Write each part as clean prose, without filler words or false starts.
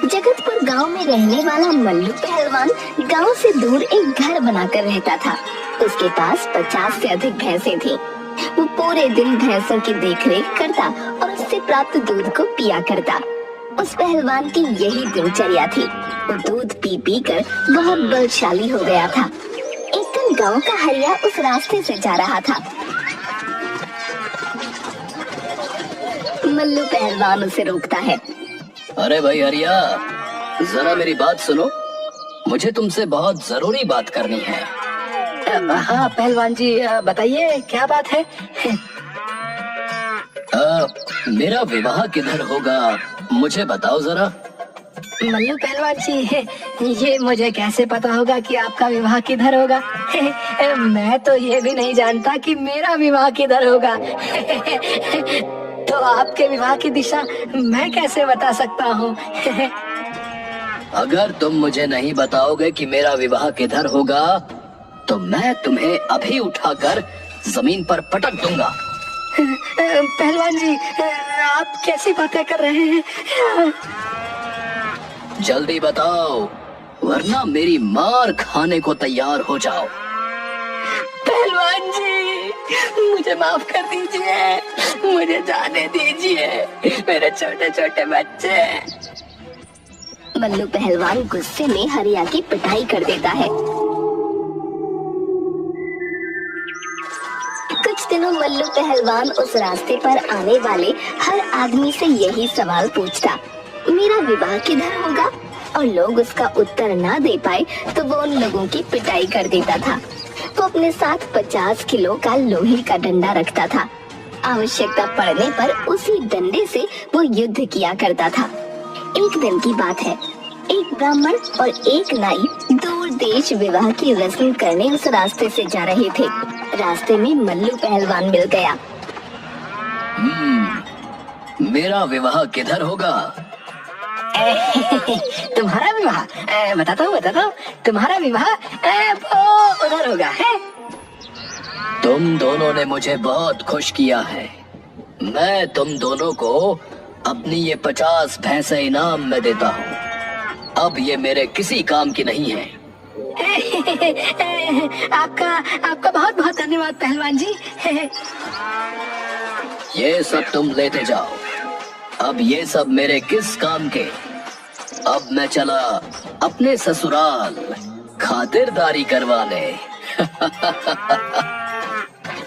जगतपुर गांव में रहने वाला मल्लू पहलवान गांव से दूर एक घर बनाकर रहता था। उसके पास 50 से अधिक भैंसें थीं। वो पूरे दिन भैंसों की देखरेख करता और उससे प्राप्त दूध को पिया करता। उस पहलवान की यही दिनचर्या थी। वो दूध पी पी कर बहुत बलशाली हो गया था। एक दिन गांव का हरिया उस रास्ते से जा रहा था। मल्लू पहलवान उसे रोकता है। अरे भाई हरिया, जरा मेरी बात सुनो, मुझे तुमसे बहुत जरूरी बात करनी है। हाँ पहलवान जी, बताइए क्या बात है। मेरा विवाह किधर होगा, मुझे बताओ जरा। मल्लू पहलवान जी, ये मुझे कैसे पता होगा कि आपका विवाह किधर होगा। मैं तो ये भी नहीं जानता कि मेरा विवाह किधर होगा। तो आपके विवाह की दिशा मैं कैसे बता सकता हूँ। अगर तुम मुझे नहीं बताओगे कि मेरा विवाह किधर होगा तो मैं तुम्हें अभी उठाकर जमीन पर पटक दूंगा। पहलवान जी, आप कैसी बातें कर रहे हैं। जल्दी बताओ, वरना मेरी मार खाने को तैयार हो जाओ। पहलवान जी, मुझे माफ कर दीजिए, मुझे जाने दीजिए, मेरे छोटे छोटे बच्चे। मल्लू पहलवान गुस्से में हरिया की पिटाई कर देता है। कुछ दिनों मल्लू पहलवान उस रास्ते पर आने वाले हर आदमी से यही सवाल पूछता, मेरा विवाह किधर होगा, और लोग उसका उत्तर ना दे पाए तो वो उन लोगों की पिटाई कर देता था। वो अपने साथ 50 किलो का लोहे का डंडा रखता था। आवश्यकता पड़ने पर उसी डंडे से वो युद्ध किया करता था। एक दिन की बात है, एक ब्राह्मण और एक नाई दूर देश विवाह की रस्म करने उस रास्ते से जा रहे थे। रास्ते में मल्लू पहलवान मिल गया। मेरा विवाह किधर होगा। तुम्हारा विवाह, बताता हूँ, तुम्हारा विवाह वो उधर होगा है। तुम दोनों ने मुझे बहुत खुश किया है। मैं तुम दोनों को अपनी ये 50 भैंसें इनाम में देता हूँ। अब ये मेरे किसी काम की नहीं है। आपका बहुत बहुत धन्यवाद पहलवान जी। ये सब तुम लेते जाओ। अब ये सब मेरे किस काम के। अब मैं चला अपने ससुराल खातिरदारी करवाने।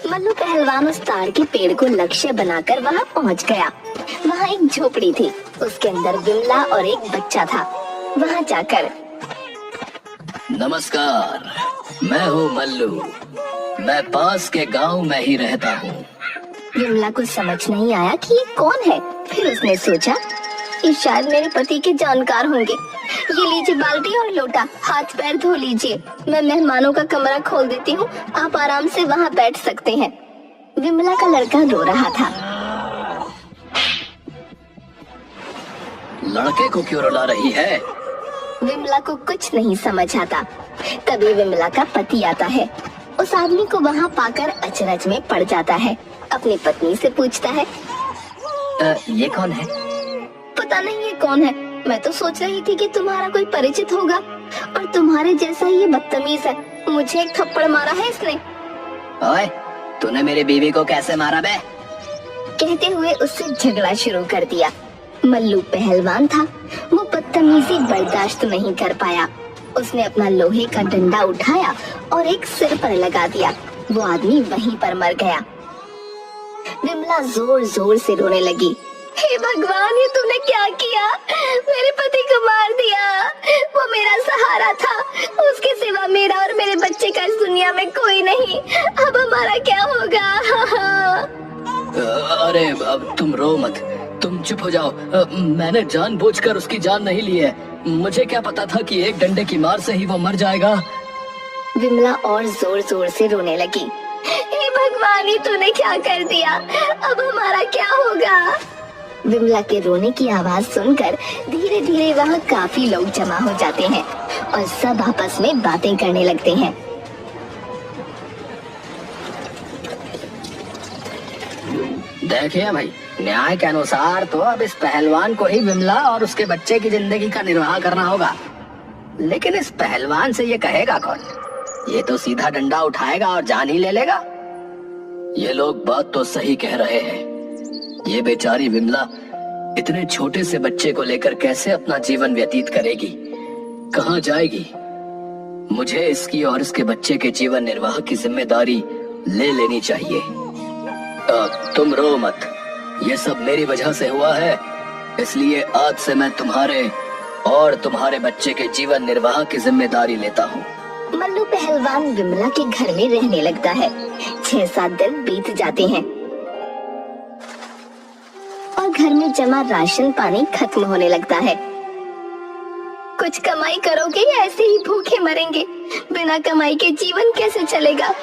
मल्लू पहलवान उस ताड़ के पेड़ को लक्ष्य बनाकर वहाँ पहुँच गया। वहाँ एक झोपड़ी थी, उसके अंदर विमला और एक बच्चा था। वहाँ जाकर, नमस्कार, मैं हूँ मल्लू, मैं पास के गांव में ही रहता हूँ। विमला को समझ नहीं आया कि ये कौन है। फिर उसने सोचा, ये शायद मेरे पति के जानकार होंगे। ये लीजिए बाल्टी और लोटा, हाथ पैर धो लीजिए। मैं मेहमानों का कमरा खोल देती हूँ, आप आराम से वहाँ बैठ सकते हैं। विमला का लड़का रो रहा था। लड़के को क्यों रुला रही है। विमला को कुछ नहीं समझ आता। तभी विमला का पति आता है। उस आदमी को वहाँ पाकर अचरज में पड़ जाता है। अपनी पत्नी से पूछता है, ये कौन है। पता नहीं ये कौन है। मैं तो सोच रही थी कि तुम्हारा कोई परिचित होगा, और तुम्हारे जैसा ये बदतमीज है। मुझे एक थप्पड़ मारा है इसने। ओए, तूने मेरी बीवी को कैसे मारा बे। कहते हुए उससे झगड़ा शुरू कर दिया। मल्लू पहलवान था, वो बदतमीजी बर्दाश्त नहीं कर पाया। उसने अपना लोहे का डंडा उठाया और एक सिर पर लगा दिया। वो आदमी वहीं पर मर गया। विमला जोर जोर से रोने लगी। हे भगवान, ये तूने क्या किया। मेरे पति को मार दिया। वो मेरा सहारा था। उसके सिवा मेरा और मेरे बच्चे का इस दुनिया में कोई नहीं। अब हमारा क्या होगा। अरे अब तुम रो मत, तुम चुप हो जाओ। मैंने जानबूझकर उसकी जान नहीं ली है। मुझे क्या पता था कि एक डंडे की मार से ही वो मर जाएगा। विमला और जोर जोर से रोने लगी। हे भगवान, ये तूने क्या कर दिया। अब हमारा क्या होगा। विमला के रोने की आवाज सुनकर धीरे धीरे वहाँ काफी लोग जमा हो जाते हैं और सब आपस में बातें करने लगते हैं। देखिए भाई, न्याय के अनुसार तो अब इस पहलवान को ही विमला और उसके बच्चे की जिंदगी का निर्वाह करना होगा। लेकिन इस पहलवान से ये कहेगा कौन? ये तो सीधा डंडा उठाएगा और जान ही ले लेगा। ये लोग बात तो सही कह रहे हैं। ये बेचारी विमला इतने छोटे से बच्चे को लेकर कैसे अपना जीवन व्यतीत करेगी, कहाँ जाएगी? मुझे इसकी और इसके बच्चे के जीवन निर्वाह की जिम्मेदारी ले लेनी चाहिए। तुम रो मत, ये सब मेरी वजह से हुआ है, इसलिए आज से मैं तुम्हारे और तुम्हारे बच्चे के जीवन निर्वाह की जिम्मेदारी लेता हूँ। मल्लू पहलवान विमला के घर में रहने लगता है। 6-7 दिन बीत जाते हैं और घर में जमा राशन पानी खत्म होने लगता है। कुछ कमाई करोगे या ऐसे ही भूखे मरेंगे? बिना कमाई के जीवन कैसे चलेगा?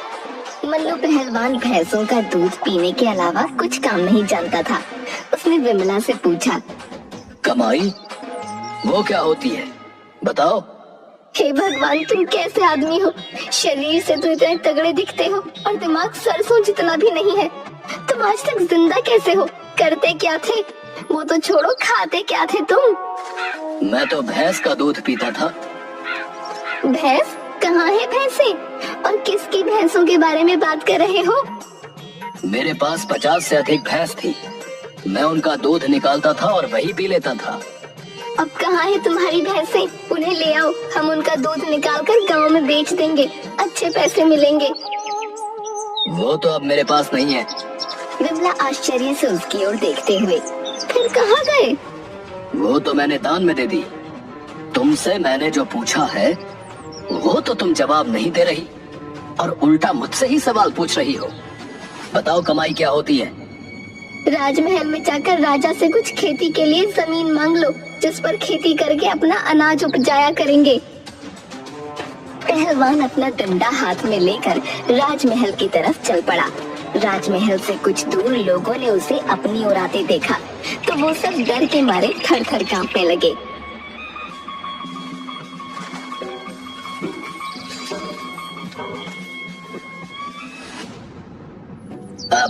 मल्लू पहलवान भैंसों का दूध पीने के अलावा कुछ काम नहीं जानता था। उसने विमला से पूछा, कमाई वो क्या होती है, बताओ। हे भगवान, तुम कैसे आदमी हो? शरीर से तो इतने तगड़े दिखते हो और दिमाग सरसों जितना भी नहीं है। तुम आज तक जिंदा कैसे हो? करते क्या थे? वो तो छोड़ो, खाते क्या थे तुम? मैं तो भैंस का दूध पीता था। भैंस? कहाँ है भैंसे? और किसकी भैंसों के बारे में बात कर रहे हो? मेरे पास 50 से अधिक भैंस थी। मैं उनका दूध निकालता था और वही पी लेता था। अब कहाँ है तुम्हारी भैंसे? उन्हें ले आओ, हम उनका दूध निकालकर गांव में बेच देंगे, अच्छे पैसे मिलेंगे। वो तो अब मेरे पास नहीं है। विमला आश्चर्य से उसकी ओर देखते हुए, फिर कहाँ गए? वो तो मैंने दान में दे दी। तुमसे मैंने जो पूछा है वो तो तुम जवाब नहीं दे रही और उल्टा मुझसे ही सवाल पूछ रही हो। बताओ, कमाई क्या होती है? राजमहल में जाकर राजा से कुछ खेती के लिए जमीन मांग लो, जिस पर खेती करके अपना अनाज उपजाया करेंगे। पहलवान अपना डंडा हाथ में लेकर राजमहल की तरफ चल पड़ा। राजमहल से कुछ दूर लोगों ने उसे अपनी ओर आते देखा तो वो सब डर के मारे थर-थर कांपने लगे।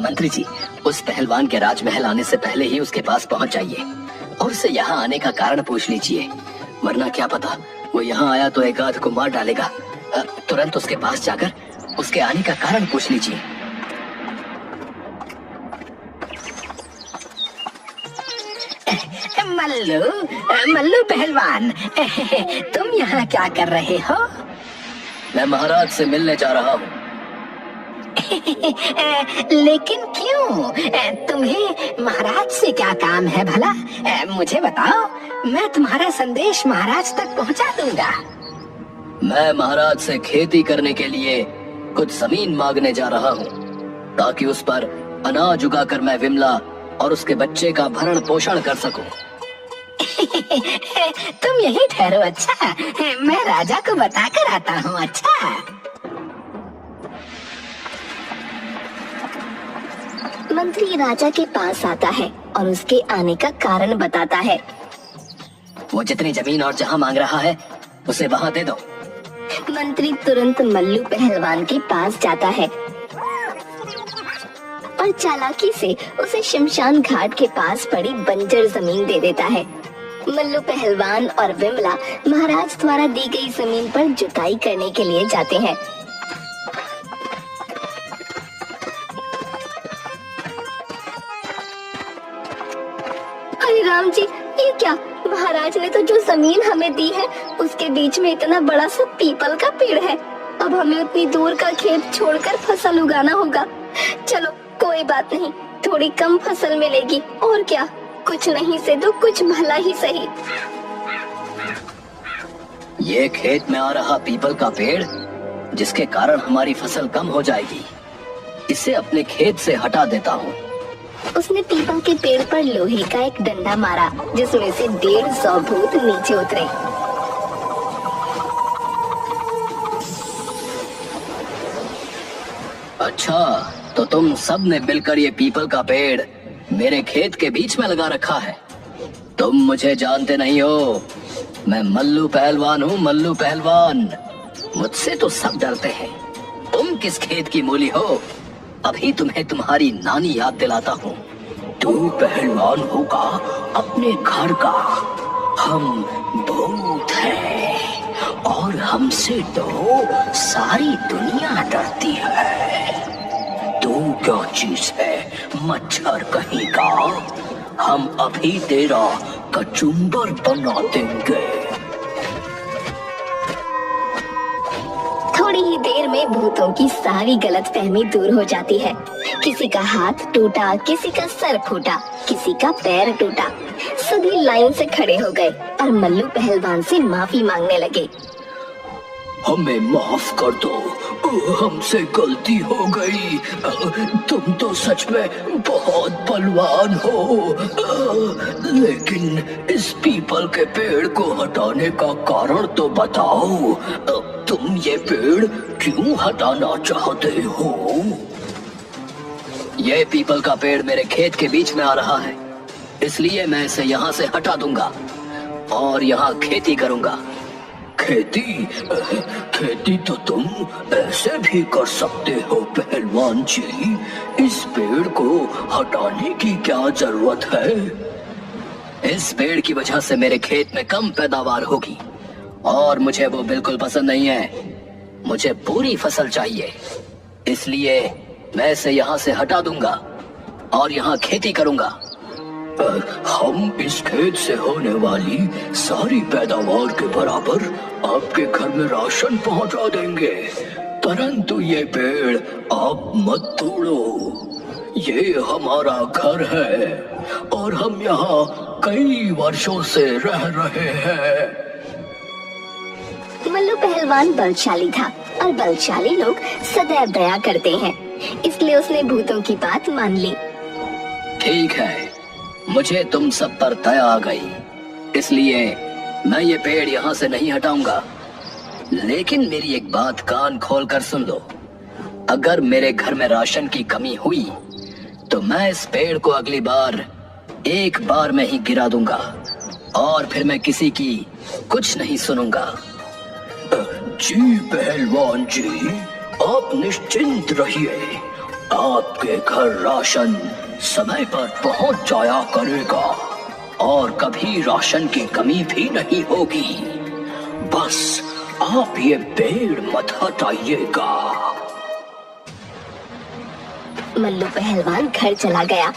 मंत्री जी, उस पहलवान के राजमहल आने से पहले ही उसके पास पहुंच जाइए और उससे यहाँ आने का कारण पूछ लीजिए, वरना क्या पता वो यहाँ आया तो एक आध को मार डालेगा। तुरंत उसके पास जाकर उसके आने का कारण पूछ लीजिए। मल्लू पहलवान, तुम यहाँ क्या कर रहे हो? मैं महाराज से मिलने जा रहा हूँ। लेकिन क्यों? तुम्हें महाराज से क्या काम है भला? मुझे बताओ, मैं तुम्हारा संदेश महाराज तक पहुंचा दूंगा। मैं महाराज से खेती करने के लिए कुछ जमीन मांगने जा रहा हूँ, ताकि उस पर अनाज उगाकर मैं विमला और उसके बच्चे का भरण पोषण कर सकूं। तुम यही ठहरो, अच्छा? मैं राजा को बता कर आता हूँ। अच्छा? मंत्री राजा के पास आता है और उसके आने का कारण बताता है। वो जितनी जमीन और जहाँ मांग रहा है उसे वहाँ दे दो। मंत्री तुरंत मल्लू पहलवान के पास जाता है और चालाकी से उसे शमशान घाट के पास पड़ी बंजर जमीन दे देता है। मल्लू पहलवान और विमला महाराज द्वारा दी गई जमीन पर जुताई करने के लिए जाते हैं। अरे राम जी, ये क्या? महाराज ने तो जो जमीन हमें दी है उसके बीच में इतना बड़ा सा पीपल का पेड़ है। अब हमें उतनी दूर का खेत छोड़कर फसल उगाना होगा। चलो कोई बात नहीं, थोड़ी कम फसल मिलेगी और क्या, कुछ नहीं से तो कुछ भला ही सही। ये खेत में आ रहा पीपल का पेड़ जिसके कारण हमारी फसल कम हो जाएगी, इसे अपने खेत से हटा देता हूँ। उसने पीपल के पेड़ पर लोहे का एक डंडा मारा जिसमें से 150 भूत नीचे उतरे। अच्छा, तो तुम सब ने मिलकर ये पीपल का पेड़ मेरे खेत के बीच में लगा रखा है। तुम मुझे जानते नहीं हो, मैं मल्लू पहलवान हूँ, मल्लू पहलवान। मुझसे तो सब डरते हैं। तुम किस खेत की मूली हो? अभी तुम्हें तुम्हारी नानी याद दिलाता हूँ। तू पहलवान होगा अपने घर का। हम भूत हैं और हमसे तो सारी दुनिया डरती है। तू क्या चीज है, मच्छर कहीं का? हम अभी तेरा कचुम्बर बना देंगे। थोड़ी ही देर में भूतों की सारी गलतफहमी दूर हो जाती है। किसी का हाथ टूटा, किसी का सर फूटा, किसी का पैर टूटा। सभी लाइन से खड़े हो गए और मल्लू पहलवान से माफी मांगने लगे। हमें माफ कर दो, हमसे गलती हो गई। तुम तो सच में बहुत बलवान हो। लेकिन इस पीपल के पेड़ को हटाने का कारण तो बताओ। तुम ये पेड़ क्यों हटाना चाहते हो? ये पीपल का पेड़ मेरे खेत के बीच में आ रहा है, इसलिए मैं इसे यहाँ से हटा दूंगा और यहाँ खेती करूंगा। खेती तो तुम ऐसे भी कर सकते हो पहलवान जी। इस पेड़ को हटाने की क्या जरूरत है? इस पेड़ की वजह से मेरे खेत में कम पैदावार होगी और मुझे वो बिल्कुल पसंद नहीं है। मुझे पूरी फसल चाहिए, इसलिए मैं इसे यहाँ से हटा दूंगा और यहाँ खेती करूंगा। हम इस खेत से होने वाली सारी पैदावार के बराबर आपके घर में राशन पहुंचा देंगे, परंतु ये पेड़ आप मत तोड़ो। ये हमारा घर है और हम यहाँ कई वर्षों से रह रहे हैं। मल्लू पहलवान बलशाली था और बलशाली लोग सदैव दया करते हैं, इसलिए उसने भूतों की बात मान ली। ठीक है, मुझे तुम सब पर दया आ गई, इसलिए मैं ये पेड़ यहाँ से नहीं हटाऊंगा। लेकिन मेरी एक बात कान खोल कर सुन लो। अगर मेरे घर में राशन की कमी हुई तो मैं इस पेड़ को अगली बार एक बार में ही गिरा दूंगा और फिर मैं किसी की कुछ नहीं सुनूंगा। जी पहलवान जी, आप निश्चिंत रहिए, आपके घर राशन समय पर पहुंच जाया करेगा और कभी राशन की कमी भी नहीं होगी। बस आप ये पेड़ मत हटाइएगा। मल्लू पहलवान घर चला गया।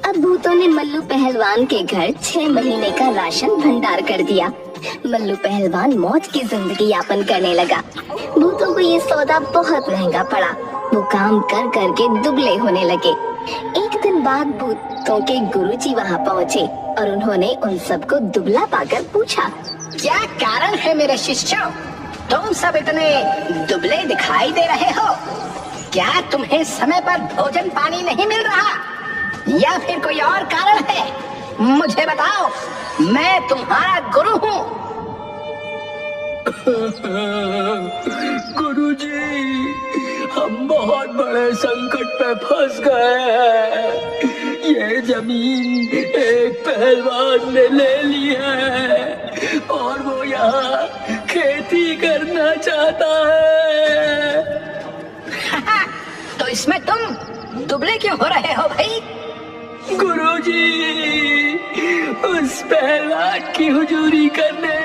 अब भूतों ने मल्लू पहलवान के घर 6 महीने का राशन भंडार कर दिया। मल्लू पहलवान मौज की जिंदगी यापन करने लगा। भूतों को ये सौदा बहुत महंगा पड़ा। वो काम कर कर के दुबले होने लगे। एक दिन बाद भूतों के गुरुजी वहाँ पहुँचे और उन्होंने उन सबको दुबला पाकर पूछा, क्या कारण है मेरे शिष्यों, तुम सब इतने दुबले दिखाई दे रहे हो? क्या तुम्हें समय पर भोजन पानी नहीं मिल रहा या फिर कोई और कारण है? मुझे बताओ, मैं तुम्हारा गुरु हूँ। गुरुजी, हम बहुत बड़े संकट में फंस गए हैं। ये जमीन एक पहलवान ने ले ली है और वो यहाँ खेती करना चाहता है। तो इसमें तुम दुबले क्यों हो रहे हो भाई? गुरुजी, उस पहलवान की हुजूरी करने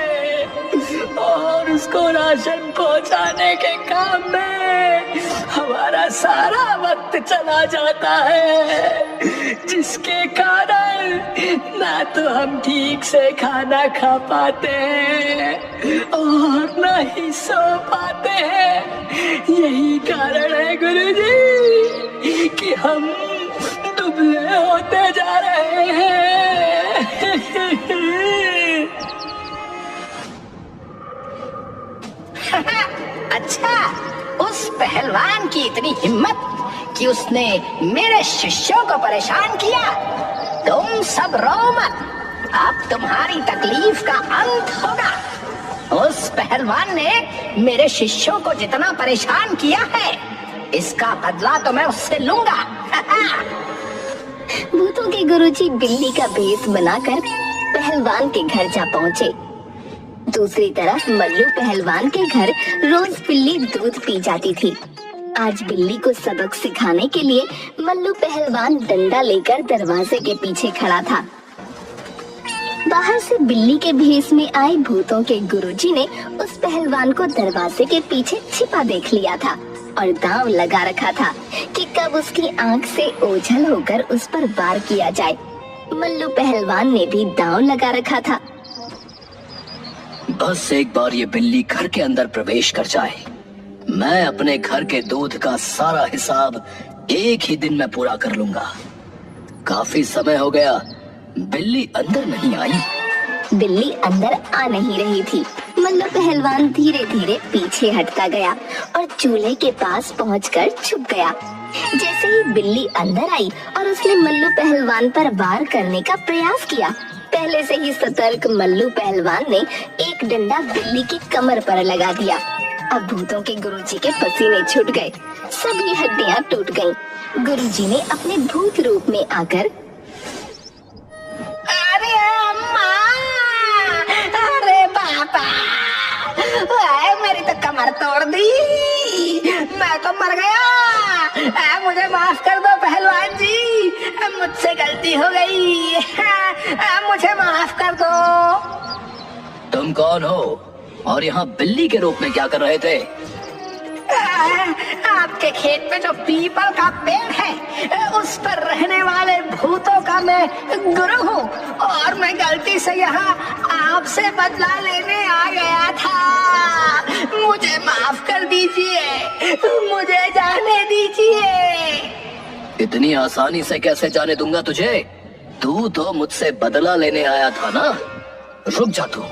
और उसको राशन पहुंचाने के काम में हमारा सारा वक्त चला जाता है, जिसके कारण ना तो हम ठीक से खाना खा पाते हैं और ना ही सो पाते हैं। यही कारण है गुरुजी कि हम दुबले होते जा रहे हैं। अच्छा, उस पहलवान की इतनी हिम्मत कि उसने मेरे शिष्यों को परेशान किया। तुम सब रो मत, अब तुम्हारी तकलीफ का अंत होगा। उस पहलवान ने मेरे शिष्यों को जितना परेशान किया है, इसका बदला तो मैं उससे लूंगा। भूतों के गुरुजी बिल्ली का भेष बनाकर पहलवान के घर जा पहुँचे। दूसरी तरफ मल्लू पहलवान के घर रोज बिल्ली दूध पी जाती थी। आज बिल्ली को सबक सिखाने के लिए मल्लू पहलवान डंडा लेकर दरवाजे के पीछे खड़ा था। बाहर से बिल्ली के भेष में आए भूतों के गुरुजी ने उस पहलवान को दरवाजे के पीछे छिपा देख लिया था और दांव लगा रखा था कि कब उसकी आंख से ओझल होकर उस पर वार किया जाए। मल्लू पहलवान ने भी दांव लगा रखा था। बस एक बार ये बिल्ली घर के अंदर प्रवेश कर जाए, मैं अपने घर के दूध का सारा हिसाब एक ही दिन में पूरा कर लूंगा। काफी समय हो गया, बिल्ली अंदर नहीं आई। बिल्ली अंदर आ नहीं रही थी। मल्लू पहलवान धीरे धीरे पीछे हटता गया और चूल्हे के पास पहुंचकर छुप गया। जैसे ही बिल्ली अंदर आई और उसने मल्लू पहलवान पर वार करने का प्रयास किया, पहले से ही सतर्क मल्लू पहलवान ने एक डंडा बिल्ली की कमर पर लगा दिया। अब भूतों के गुरुजी के पसीने छूट गए, सभी हड्डियां टूट गईं। गुरुजी ने अपने भूत रूप में आकर, अरे अम्मा, अरे पापा, मेरी तो कमर तोड़ दी, मैं तो मर गया। मुझे माफ कर दो पहलवान जी, मुझसे गलती हो गई, मुझे माफ कर दो। तुम कौन हो और यहाँ बिल्ली के रूप में क्या कर रहे थे? आपके खेत में जो पीपल का पेड़ है, उस पर रहने वाले भूतों का मैं गुरु हूँ और मैं गलती से यहाँ आपसे बदला लेने आ गया था। मुझे माफ कर दीजिए, मुझे जाने दीजिए। इतनी आसानी से कैसे जाने दूंगा तुझे? तू तो मुझसे बदला लेने आया था ना। रुक जा तू।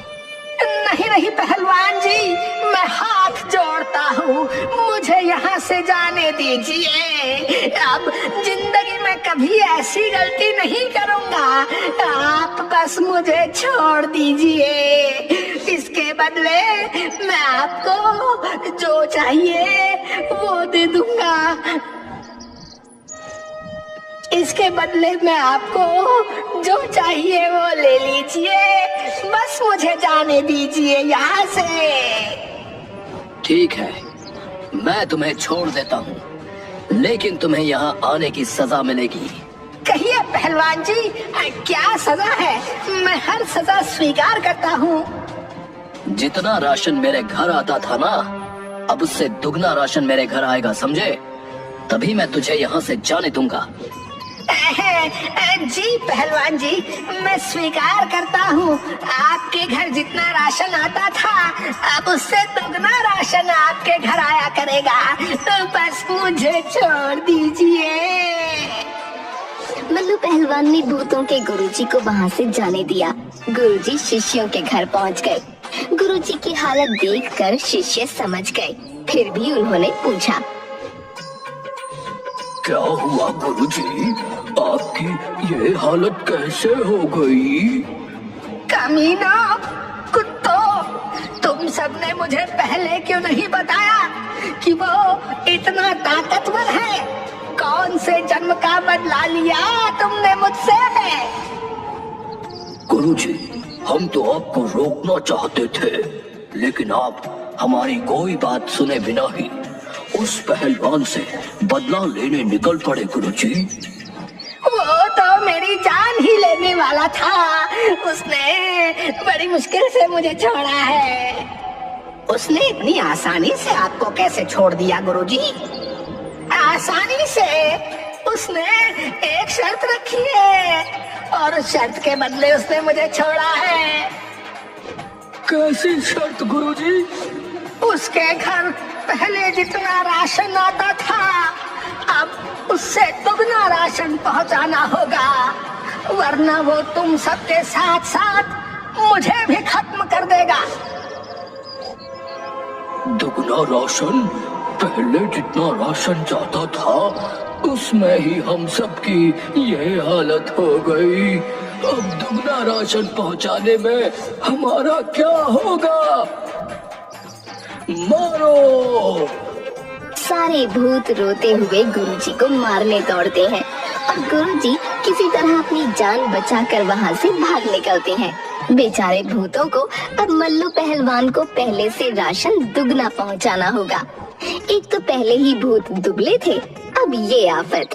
नहीं नहीं पहलवान जी, मैं हाथ जोड़ता हूँ, मुझे यहाँ से जाने दीजिए। अब जिंदगी में कभी ऐसी गलती नहीं करूँगा। आप बस मुझे छोड़ दीजिए। इसके बदले मैं आपको जो चाहिए वो दे दूंगा। इसके बदले में आपको जो चाहिए वो ले लीजिए, बस मुझे जाने दीजिए यहाँ से। ठीक है, मैं तुम्हें छोड़ देता हूँ, लेकिन तुम्हें यहाँ आने की सजा मिलेगी। कहिए पहलवान जी, क्या सजा है? मैं हर सजा स्वीकार करता हूँ। जितना राशन मेरे घर आता था ना, अब उससे दुगना राशन मेरे घर आएगा, समझे? तभी मैं तुझे यहाँ से जाने दूंगा। जी पहलवान जी, मैं स्वीकार करता हूँ। आपके घर जितना राशन आता था, अब उससे दुगना राशन आपके घर आया करेगा। तो बस मुझे छोड़ दीजिए। मल्लू पहलवान ने भूतों के गुरुजी को वहाँ से जाने दिया। गुरुजी शिष्यों के घर पहुँच गए। गुरुजी की हालत देखकर शिष्य समझ गए, फिर भी उन्होंने पूछा, क्या हुआ गुरुजी? आपकी ये हालत कैसे हो गई? कमीना, कुत्तों, तुम सबने मुझे पहले क्यों नहीं बताया कि वो इतना ताकतवर है? कौन से जन्म का बदला लिया तुमने मुझसे? गुरुजी, हम तो आपको रोकना चाहते थे, लेकिन आप हमारी कोई बात सुने बिना ही उस पहलवान से बदला लेने निकल पड़े गुरुजी। वो तो मेरी जान ही लेने वाला था, उसने बड़ी मुश्किल से मुझे छोड़ा है। उसने इतनी आसानी से आपको कैसे छोड़ दिया गुरुजी? आसानी से उसने एक शर्त रखी है और उस शर्त के बदले उसने मुझे छोड़ा है। कैसी शर्त गुरुजी? उसके घर पहले जितना राशन आता था, अब उससे दुगना राशन पहुंचाना होगा, वरना वो तुम सबके साथ साथ मुझे भी खत्म कर देगा। दुगना राशन? पहले जितना राशन जाता था, उसमें ही हम सबकी ये हालत हो गई। अब दुगना राशन पहुंचाने में हमारा क्या होगा? मारो! सारे भूत रोते हुए गुरुजी को मारने दौड़ते हैं और गुरुजी किसी तरह अपनी जान बचाकर वहाँ से भाग निकलते हैं। बेचारे भूतों को अब मल्लू पहलवान को पहले से राशन दुगना पहुँचाना होगा। एक तो पहले ही भूत दुबले थे, अब ये आफत।